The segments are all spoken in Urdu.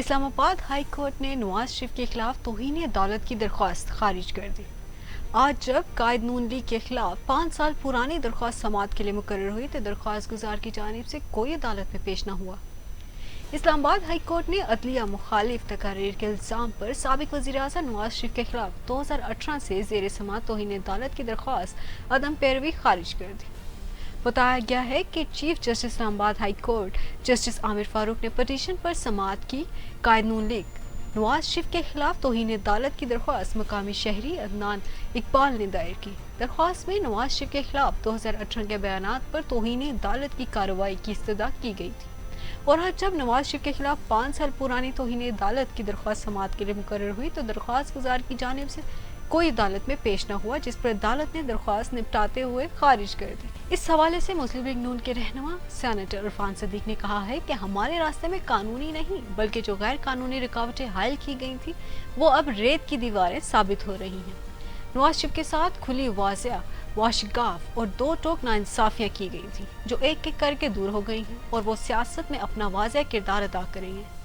اسلام آباد ہائی کورٹ نے نواز شریف کے خلاف توہین عدالت کی درخواست خارج کر دی۔ آج جب قائد نون لیگ کے خلاف 5 سال پرانی درخواست سماعت کے لیے مقرر ہوئی تو درخواست گزار کی جانب سے کوئی عدالت میں پیش نہ ہوا۔ اسلام آباد ہائی کورٹ نے عدلیہ مخالف تقاریر کے الزام پر سابق وزیر اعظم نواز شریف کے خلاف 2018 سے زیر سماعت توہین عدالت کی درخواست عدم پیروی خارج کر دی۔ بتایا گیا ہے کہ چیف جسٹس اسلام آباد ہائی کورٹ جسٹس عامر فاروق نے پٹیشن پر سماعت کی۔ قائد نون لیگ نواز شریف کے خلاف توہین عدالت کی درخواست مقامی شہری عدنان اقبال نے دائر کی۔ درخواست میں نواز شریف کے خلاف 2018 کے بیانات پر توہین عدالت کی کارروائی کی استدعا کی گئی تھی، اور آج جب نواز شریف کے خلاف 5 سال پرانی توہین عدالت کی درخواست سماعت کے لیے مقرر ہوئی تو درخواست گزار کی جانب سے کوئی عدالت میں پیش نہ ہوا، جس پر عدالت نے درخواست نپٹاتے ہوئے خارج کر دی۔ اس حوالے سے مسلم لیگ نون کے رہنما سینیٹر عرفان صدیق نے کہا ہے کہ ہمارے راستے میں قانونی نہیں بلکہ جو غیر قانونی رکاوٹیں حائل کی گئی تھیں وہ اب ریت کی دیواریں ثابت ہو رہی ہیں۔ نواز شریف کے ساتھ کھلی واضح واشگاف اور 2 ٹوک ناانصافیاں کی گئی تھیں جو ایک ایک کر کے دور ہو گئی ہیں اور وہ سیاست میں اپنا واضح کردار ادا کر رہی ہیں۔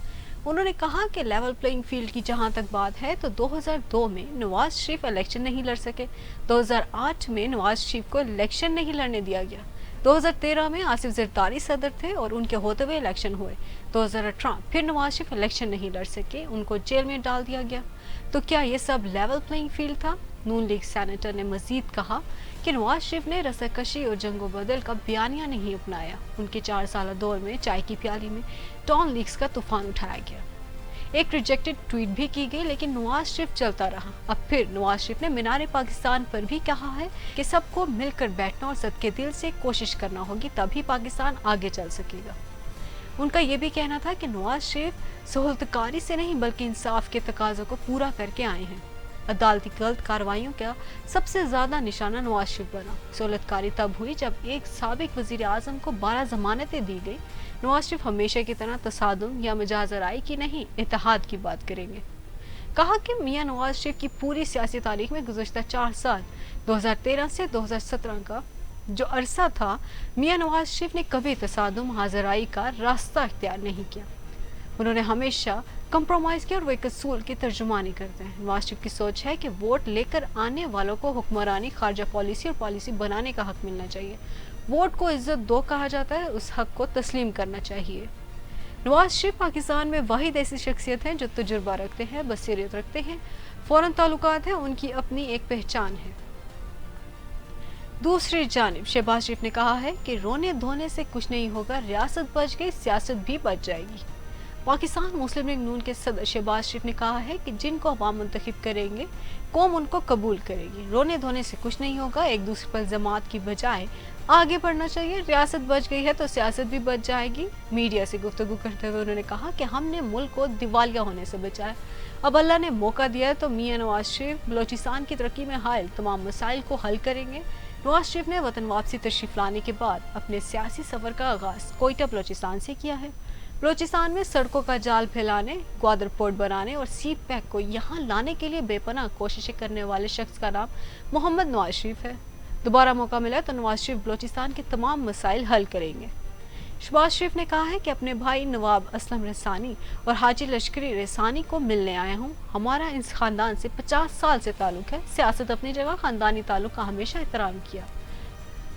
انہوں نے کہا کہ لیول پلینگ فیلڈ کی جہاں تک بات ہے تو 2002 میں نواز شریف الیکشن نہیں لڑ سکے، 2008 میں نواز شریف کو الیکشن نہیں لڑنے دیا گیا، 2013 میں آصف زرداری صدر تھے اور ان کے ہوتے ہوئے الیکشن ہوئے، 2018 پھر نواز شریف الیکشن نہیں لڑ سکے، ان کو جیل میں ڈال دیا گیا۔ تو کیا یہ سب لیول پلینگ فیلڈ تھا؟ نون لیگ سینیٹر نے مزید کہا کہ نواز شریف نے رسا کشی اور جنگ و بدل کا بیانیہ نہیں اپنایا، ان کے 4 سالہ دور میں چائے کی پیالی میں ٹان لیگز کا طوفان اٹھایا گیا، ایک ریجیکٹڈ ٹویٹ بھی کی گئی، لیکن نواز شریف چلتا رہا۔ اب پھر نواز شریف نے مینار پاکستان پر بھی کہا ہے کہ سب کو مل کر بیٹھنا اور صدقے دل سے کوشش کرنا ہوگی تبھی پاکستان آگے چل سکے گا۔ ان کا یہ بھی کہنا تھا کہ نواز شریف سہولت کاری سے نہیں بلکہ انصاف کے تقاضوں کو پورا کر کے آئے ہیں۔ عدالتی غلط کارروائیوں کا سب سے زیادہ نشانہ نواز شریف بنا۔ سہولت کاری تب ہوئی جب ایک سابق وزیر اعظم کو 12 ضمانتیں دی گئی۔ نواز شریف ہمیشہ کی طرح تصادم یا مجاز آرائی کی نہیں، اتحاد کی بات کریں گے۔ کہا کہ میاں نواز شریف کی پوری سیاسی تاریخ میں گزشتہ 4 سال 2013 سے 2017 کا جو عرصہ تھا، میاں نواز شریف نے کبھی تصادم حاضرائی کا راستہ اختیار نہیں کیا۔ انہوں نے ہمیشہ کمپرومائز کیا اور وہ ایک اصول کی ترجمانی کرتے ہیں۔ نواز شریف کی سوچ ہے کہ ووٹ لے کر آنے والوں کو حکمرانی، خارجہ پالیسی اور پالیسی بنانے کا حق ملنا چاہیے۔ ووٹ کو عزت دو کہا جاتا ہے، اس حق کو تسلیم کرنا چاہیے۔ نواز شریف پاکستان میں واحد ایسی شخصیت ہیں جو تجربہ رکھتے ہیں، بصیرت رکھتے ہیں، فوراً تعلقات ہیں، ان کی اپنی ایک پہچان ہے۔ دوسری جانب شہباز شریف نے کہا ہے کہ رونے دھونے سے کچھ نہیں ہوگا، ریاست بچ گئی، سیاست بھی بچ جائے گی۔ پاکستان مسلم لیگ نون کے صدر شہباز شریف نے کہا ہے کہ جن کو عوام منتخب کریں گے قوم ان کو قبول کرے گی، رونے دھونے سے کچھ نہیں ہوگا، ایک دوسرے پر الزامات کی بجائے آگے بڑھنا چاہیے، ریاست بچ گئی ہے تو سیاست بھی بچ جائے گی۔ میڈیا سے گفتگو کرتے ہوئے انہوں نے کہا کہ ہم نے ملک کو دیوالیہ ہونے سے بچایا، اب اللہ نے موقع دیا ہے تو میاں نواز شریف بلوچستان کی ترقی میں حائل تمام مسائل کو حل کریں گے۔ نواز شریف نے وطن واپسی تشریف لانے کے بعد اپنے سیاسی سفر کا آغاز کوئٹہ بلوچستان سے کیا ہے۔ بلوچستان میں سڑکوں کا جال پھیلانے، گوادر پورٹ بنانے اور سی پیک کو یہاں لانے کے لیے بے پناہ کوششیں کرنے والے شخص کا نام محمد نواز شریف ہے۔ دوبارہ موقع ملا تو نواز شریف بلوچستان کے تمام مسائل حل کریں گے۔ شہباز شریف نے کہا ہے کہ اپنے بھائی نواب اسلم رسانی اور حاجی لشکری رسانی کو ملنے آیا ہوں، ہمارا اس خاندان سے 50 سال سے تعلق ہے، سیاست اپنی جگہ، خاندانی تعلق کا ہمیشہ احترام کیا۔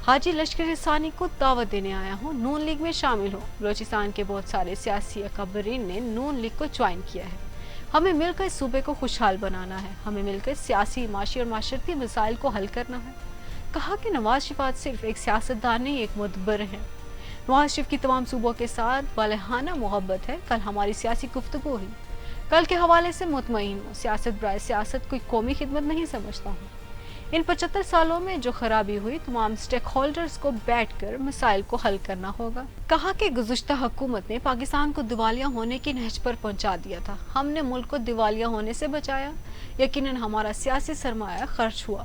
حاجی لشکری رسانی کو دعوت دینے آیا ہوں، نون لیگ میں شامل ہوں۔ بلوچستان کے بہت سارے سیاسی اکابرین نے نون لیگ کو جوائن کیا ہے، ہمیں مل کر اس صوبے کو خوشحال بنانا ہے، ہمیں مل کر سیاسی، معاشی اور معاشرتی مسائل کو حل کرنا ہے۔ کہا کہ نواز شریف آج صرف ایک سیاستدان نہیں، ایک مدبر ہے۔ نواز شریف کی تمام صوبوں کے ساتھ والہانہ محبت ہے، کل ہماری سیاسی گفتگو ہوئی، کل کے حوالے سے مطمئن ہوں، سیاست برائے سیاست کوئی قومی خدمت نہیں سمجھتا ہوں۔ ان 75 سالوں میں جو خرابی ہوئی تمام سٹیک ہولڈرز کو بیٹھ کر مسائل کو حل کرنا ہوگا۔ کہا کہ گزشتہ حکومت نے پاکستان کو دیوالیہ ہونے کی نہج پر پہنچا دیا تھا، ہم نے ملک کو دیوالیہ ہونے سے بچایا، یقیناً ہمارا سیاسی سرمایہ خرچ ہوا،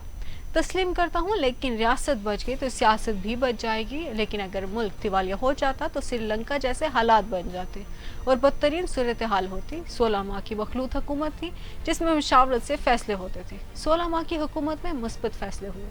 تسلیم کرتا ہوں، لیکن ریاست بچ گئی تو سیاست بھی بچ جائے گی، لیکن اگر ملک دیوالیہ ہو جاتا تو سری لنکا جیسے حالات بن جاتے اور بدترین صورتحال ہوتی۔ 16 ماہ کی مخلوط حکومت تھی جس میں مشاورت سے فیصلے ہوتے تھے، 16 ماہ کی حکومت میں مثبت فیصلے ہوئے۔